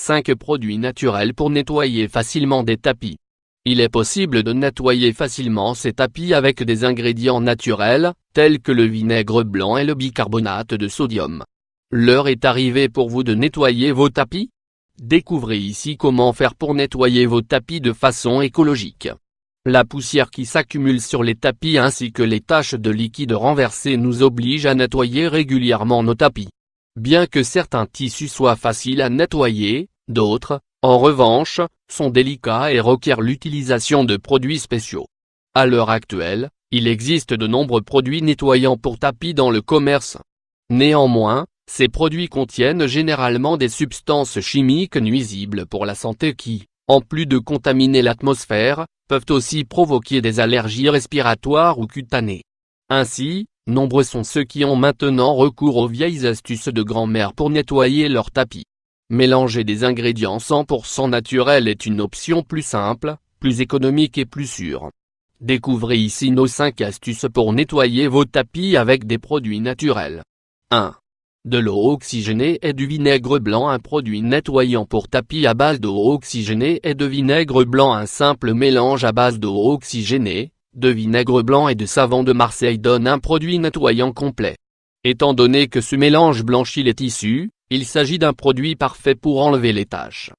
5 produits naturels pour nettoyer facilement des tapis. Il est possible de nettoyer facilement ces tapis avec des ingrédients naturels, tels que le vinaigre blanc et le bicarbonate de sodium. L'heure est arrivée pour vous de nettoyer vos tapis? Découvrez ici comment faire pour nettoyer vos tapis de façon écologique. La poussière qui s'accumule sur les tapis ainsi que les taches de liquide renversé nous obligent à nettoyer régulièrement nos tapis. Bien que certains tissus soient faciles à nettoyer, d'autres, en revanche, sont délicats et requièrent l'utilisation de produits spéciaux. À l'heure actuelle, il existe de nombreux produits nettoyants pour tapis dans le commerce. Néanmoins, ces produits contiennent généralement des substances chimiques nuisibles pour la santé qui, en plus de contaminer l'atmosphère, peuvent aussi provoquer des allergies respiratoires ou cutanées. Ainsi, nombreux sont ceux qui ont maintenant recours aux vieilles astuces de grand-mère pour nettoyer leurs tapis. Mélanger des ingrédients 100% naturels est une option plus simple, plus économique et plus sûre. Découvrez ici nos 5 astuces pour nettoyer vos tapis avec des produits naturels. 1. De l'eau oxygénée et du vinaigre blanc. Un produit nettoyant pour tapis à base d'eau oxygénée et de vinaigre blanc. Un simple mélange à base d'eau oxygénée, de vinaigre blanc et de savon de Marseille donne un produit nettoyant complet. Étant donné que ce mélange blanchit les tissus, il s'agit d'un produit parfait pour enlever les taches.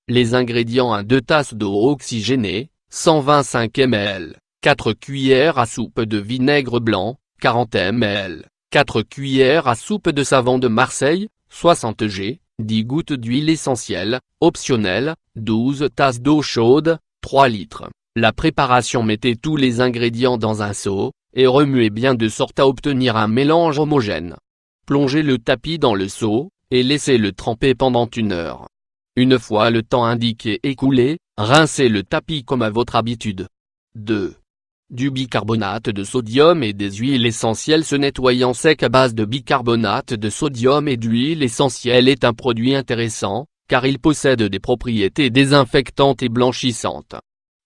Les ingrédients: 2 tasses d'eau oxygénée, 125 ml, 4 cuillères à soupe de vinaigre blanc, 40 ml, 4 cuillères à soupe de savon de Marseille, 60 g, 10 gouttes d'huile essentielle, optionnelle, 12 tasses d'eau chaude, 3 litres. La préparation: mettez tous les ingrédients dans un seau, et remuez bien de sorte à obtenir un mélange homogène. Plongez le tapis dans le seau, et laissez-le tremper pendant 1 heure. Une fois le temps indiqué écoulé, rincez le tapis comme à votre habitude. 2. Du bicarbonate de sodium et des huiles essentielles. Ce nettoyant sec à base de bicarbonate de sodium et d'huile essentielle est un produit intéressant, car il possède des propriétés désinfectantes et blanchissantes.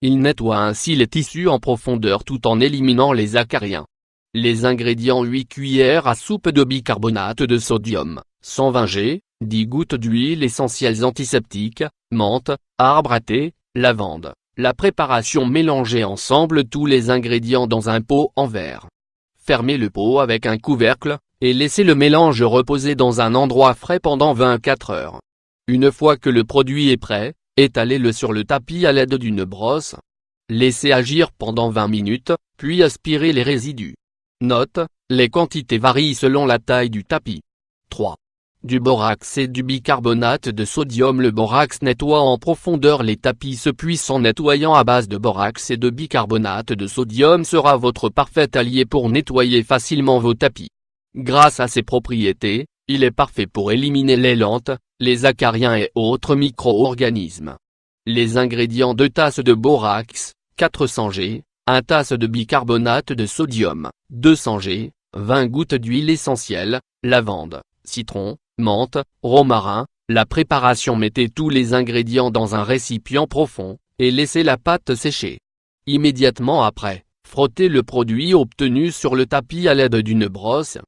Il nettoie ainsi les tissus en profondeur tout en éliminant les acariens. Les ingrédients: 8 cuillères à soupe de bicarbonate de sodium, 120 g, 10 gouttes d'huile essentielle antiseptique, menthe, arbre à thé, lavande. La préparation: mélangez ensemble tous les ingrédients dans un pot en verre. Fermez le pot avec un couvercle, et laissez le mélange reposer dans un endroit frais pendant 24 heures. Une fois que le produit est prêt, étalez-le sur le tapis à l'aide d'une brosse. Laissez agir pendant 20 minutes, puis aspirez les résidus. Note: les quantités varient selon la taille du tapis. 3. Du borax et du bicarbonate de sodium. Le borax nettoie en profondeur les tapis. Ce puissant nettoyant à base de borax et de bicarbonate de sodium sera votre parfait allié pour nettoyer facilement vos tapis. Grâce à ses propriétés, il est parfait pour éliminer les lentes, les acariens et autres micro-organismes. Les ingrédients: 2 tasses de borax, 400 g, 1 tasse de bicarbonate de sodium, 200 g, 20 gouttes d'huile essentielle, lavande, citron, menthe, romarin. La préparation: mettez tous les ingrédients dans un récipient profond, et laissez la pâte sécher. Immédiatement après, frottez le produit obtenu sur le tapis à l'aide d'une brosse.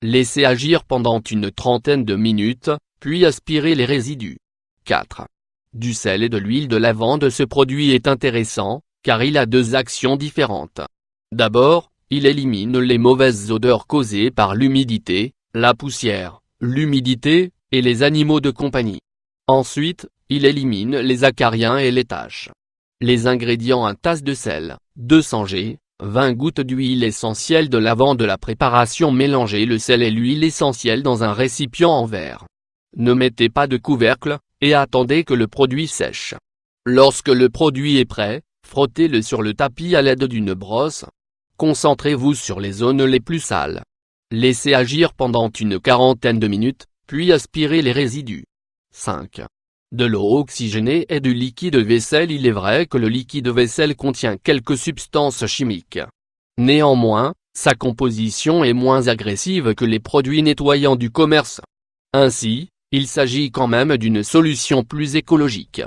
Laissez agir pendant une trentaine de minutes, puis aspirez les résidus. 4. Du sel et de l'huile de lavande. Ce produit est intéressant, car il a 2 actions différentes. D'abord, il élimine les mauvaises odeurs causées par l'humidité, la poussière, l'humidité, et les animaux de compagnie. Ensuite, il élimine les acariens et les taches. Les ingrédients: 1 tasse de sel, 200 g, 20 gouttes d'huile essentielle de lavande. La préparation: mélangez le sel et l'huile essentielle dans un récipient en verre. Ne mettez pas de couvercle, et attendez que le produit sèche. Lorsque le produit est prêt, frottez-le sur le tapis à l'aide d'une brosse. Concentrez-vous sur les zones les plus sales. Laissez agir pendant une quarantaine de minutes, puis aspirez les résidus. 5. De l'eau oxygénée et du liquide vaisselle. Il est vrai que le liquide vaisselle contient quelques substances chimiques. Néanmoins, sa composition est moins agressive que les produits nettoyants du commerce. Ainsi, il s'agit quand même d'une solution plus écologique.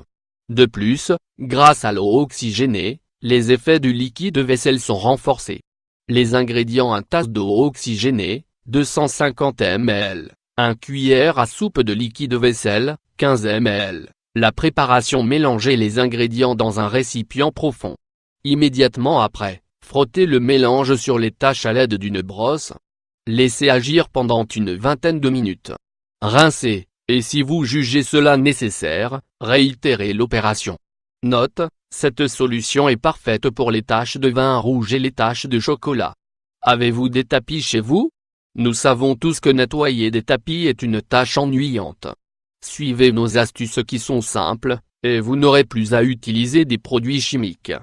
De plus, grâce à l'eau oxygénée, les effets du liquide vaisselle sont renforcés. Les ingrédients: 1 tasse d'eau oxygénée, 250 ml, 1 cuillère à soupe de liquide vaisselle, 15 ml, La préparation: mélangez les ingrédients dans un récipient profond. Immédiatement après, frottez le mélange sur les taches à l'aide d'une brosse. Laissez agir pendant une vingtaine de minutes. Rincez, et si vous jugez cela nécessaire, réitérez l'opération. Note: cette solution est parfaite pour les taches de vin rouge et les taches de chocolat. Avez-vous des tapis chez vous? Nous savons tous que nettoyer des tapis est une tâche ennuyante. Suivez nos astuces qui sont simples, et vous n'aurez plus à utiliser des produits chimiques.